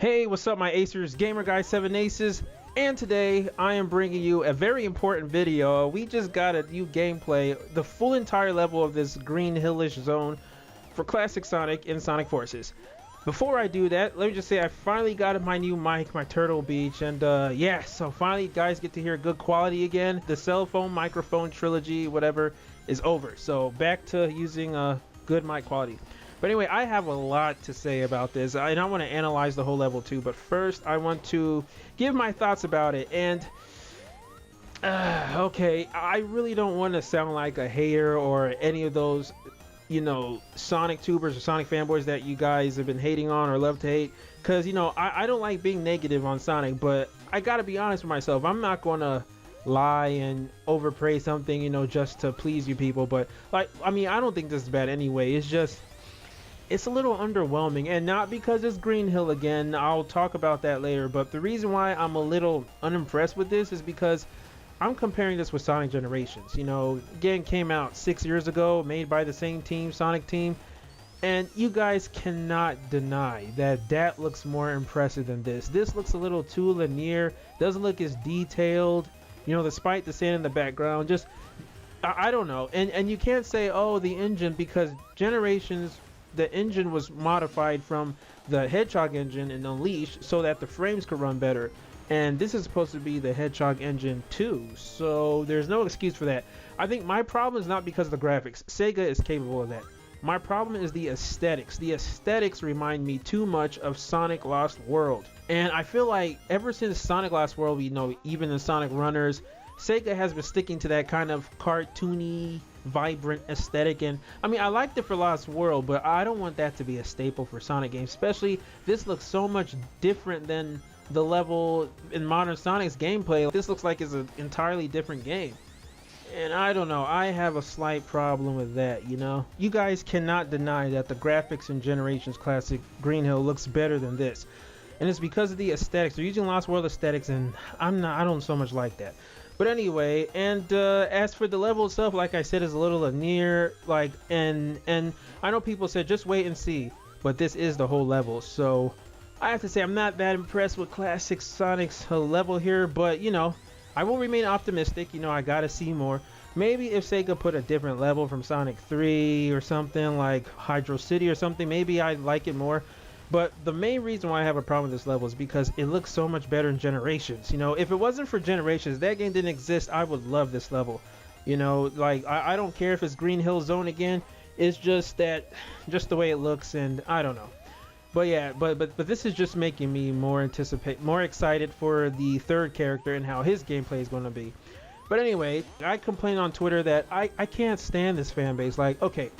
Hey, what's up my Acers, Gamer Guy 7 Aces, and today I am bringing you a very important video. We just got a new gameplay, the full entire level of this green hillish zone for Classic Sonic in Sonic Forces. Before I do that, let me just say I finally got my new mic, my Turtle Beach, and yeah, so finally you guys get to hear good quality again. The cell phone microphone trilogy, whatever, is over. So back to using good mic quality. But anyway, I have a lot to say about this, and I want to analyze the whole level too. But first, I want to give my thoughts about it. And okay, I really don't want to sound like a hater or any of those, you know, Sonic tubers or Sonic fanboys that you guys have been hating on or love to hate. Because, you know, I don't like being negative on Sonic, but I gotta be honest with myself. I'm not gonna lie and overpraise something, you know, just to please you people. But like, I mean, I don't think this is bad anyway. It's just, it's a little underwhelming, and not because it's Green Hill again. I'll talk about that later, but the reason why I'm a little unimpressed with this is because I'm comparing this with Sonic Generations. You know, again, came out 6 years ago, made by the same team, Sonic team, and you guys cannot deny that that looks more impressive than this. This looks a little too linear, doesn't look as detailed, you know, despite the sand in the background. Just I don't know, and you can't say, oh, the engine, because Generations, the engine was modified from the Hedgehog engine in Unleashed so that the frames could run better, and this is supposed to be the Hedgehog engine too, so there's no excuse for that. I think my problem is not because of the graphics. Sega is capable of that. My problem is the aesthetics. The aesthetics remind me too much of Sonic Lost World, and I feel like ever since Sonic Lost World, you know, even in Sonic Runners, Sega has been sticking to that kind of cartoony, vibrant aesthetic. And I mean, I liked it for Lost World, but I don't want that to be a staple for Sonic games. Especially, this looks so much different than the level in modern Sonic's gameplay. This looks like it's an entirely different game, and I don't know, I have a slight problem with that. You know, you guys cannot deny that the graphics in Generations Classic Green Hill looks better than this, and it's because of the aesthetics. They're using Lost World aesthetics, and I don't so much like that. But anyway, and as for the level itself, like I said, is a little linear, like, and I know people said just wait and see, but this is the whole level. So I have to say I'm not that impressed with Classic Sonic's level here, but you know, I will remain optimistic. You know, I gotta see more. Maybe if Sega put a different level from Sonic 3 or something like Hydro City or something, maybe I'd like it more. But the main reason why I have a problem with this level is because it looks so much better in Generations. You know, if it wasn't for Generations, that game didn't exist, I would love this level. You know, like, I don't care if it's Green Hill Zone again. It's just that, just the way it looks, and I don't know. But yeah, but this is just making me more excited for the third character and how his gameplay is going to be. But anyway, I complained on Twitter that I can't stand this fan base. Like, okay,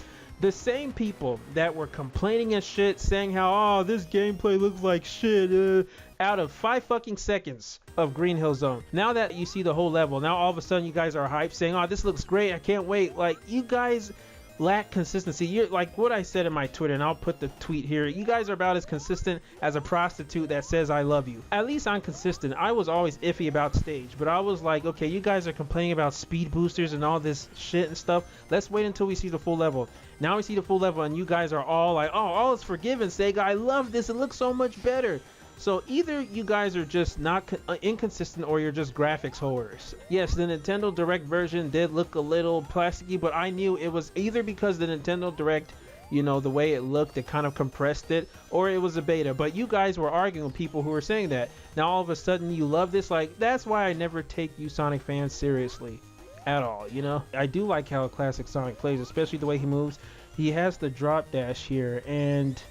the same people that were complaining and shit, saying how, oh, this gameplay looks like shit, out of 5 fucking seconds of Green Hill Zone, now that you see the whole level, now all of a sudden you guys are hyped, saying, oh, this looks great, I can't wait. Like, you guys lack consistency. You're like what I said in my Twitter, and I'll put the tweet here. You guys are about as consistent as a prostitute that says I love you. At least I'm consistent. I was always iffy about stage, but I was like, okay, you guys are complaining about speed boosters and all this shit and stuff. Let's wait until we see the full level. Now we see the full level, and you guys are all like, oh, all is forgiven, Sega, I love this, it looks so much better. So either you guys are just not inconsistent, or you're just graphics horrors. Yes, the Nintendo Direct version did look a little plasticky, but I knew it was either because the Nintendo Direct, you know, the way it looked, it kind of compressed it, or it was a beta. But you guys were arguing with people who were saying that. Now all of a sudden you love this. Like, that's why I never take you Sonic fans seriously at all. You know, I do like how Classic Sonic plays, especially the way he moves. He has the drop dash here, and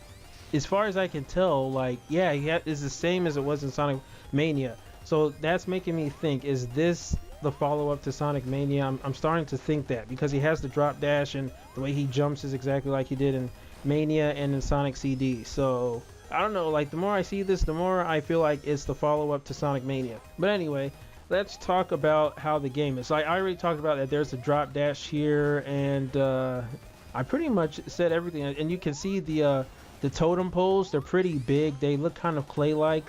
as far as I can tell, like, yeah, it's the same as it was in Sonic Mania. So that's making me think, is this the follow-up to Sonic Mania? I'm starting to think that, because he has the drop dash, and the way he jumps is exactly like he did in Mania and in Sonic CD. So I don't know, like, the more I see this, the more I feel like it's the follow-up to Sonic Mania. But anyway, let's talk about how the game is. Like, I already talked about that there's a drop dash here, and I pretty much said everything. And you can see the totem poles, they're pretty big, they look kind of clay-like,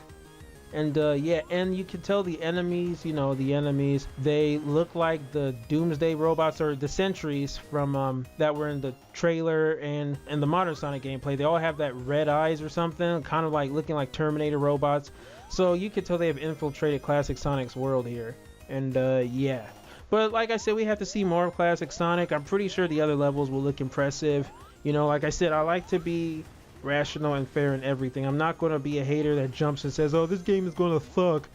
And yeah, and you can tell the enemies, the enemies, they look like the Doomsday robots or the Sentries from that were in the trailer and in the modern Sonic gameplay. They all have that red eyes or something, kind of like looking like Terminator robots. So you can tell they have infiltrated Classic Sonic's world here. And yeah. But like I said, we have to see more of Classic Sonic. I'm pretty sure the other levels will look impressive. Like I said, I like to be rational and fair in everything. I'm not going to be a hater that jumps and says, oh, this game is going to suck.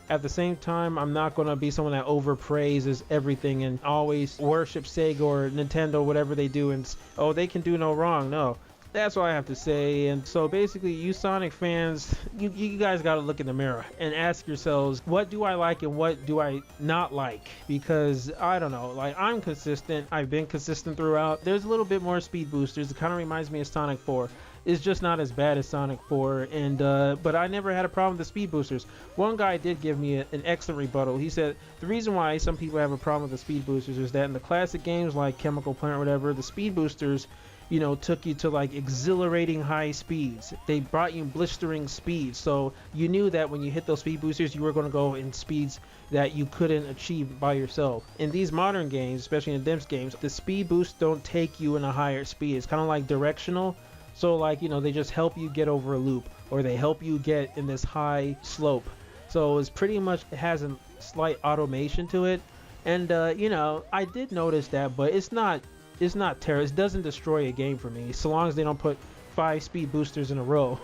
At the same time, I'm not going to be someone that overpraises everything and always worships Sega or Nintendo, whatever they do, and oh, they can do no wrong. No, that's all I have to say. And so basically, you Sonic fans, you guys got to look in the mirror and ask yourselves, what do I like and what do I not like? Because I don't know, like, I'm consistent. I've been consistent throughout. There's a little bit more speed boosters. It kind of reminds me of Sonic 4. It's just not as bad as Sonic 4, and but I never had a problem with the speed boosters. One guy did give me an excellent rebuttal. He said the reason why some people have a problem with the speed boosters is that in the classic games like Chemical Plant or whatever, the speed boosters, took you to like exhilarating high speeds. They brought you blistering speeds, so you knew that when you hit those speed boosters, you were going to go in speeds that you couldn't achieve by yourself. In these modern games, especially in DIMS games, the speed boosts don't take you in a higher speed. It's kind of like directional. So like, they just help you get over a loop, or they help you get in this high slope. So it's pretty much, it has a slight automation to it. And I did notice that, but it's not terrible. It doesn't destroy a game for me, so long as they don't put 5 speed boosters in a row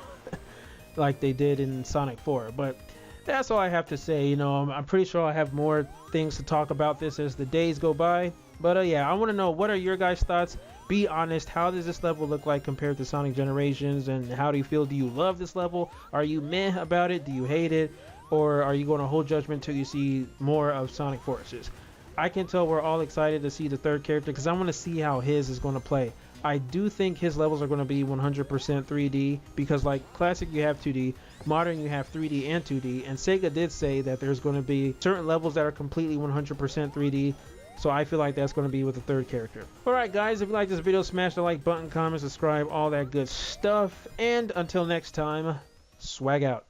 like they did in Sonic 4. But that's all I have to say. I'm pretty sure I'll have more things to talk about this as the days go by. But yeah, I want to know, what are your guys' thoughts? Be honest, how does this level look like compared to Sonic Generations, and how do you feel? Do you love this level? Are you meh about it? Do you hate it? Or are you going to hold judgment till you see more of Sonic Forces? I can tell we're all excited to see the third character because I want to see how his is going to play. I do think his levels are going to be 100% 3D because like Classic you have 2D, Modern you have 3D and 2D, and Sega did say that there's going to be certain levels that are completely 100% 3D. So I feel like that's going to be with the third character. Alright guys, if you like this video, smash the like button, comment, subscribe, all that good stuff. And until next time, swag out.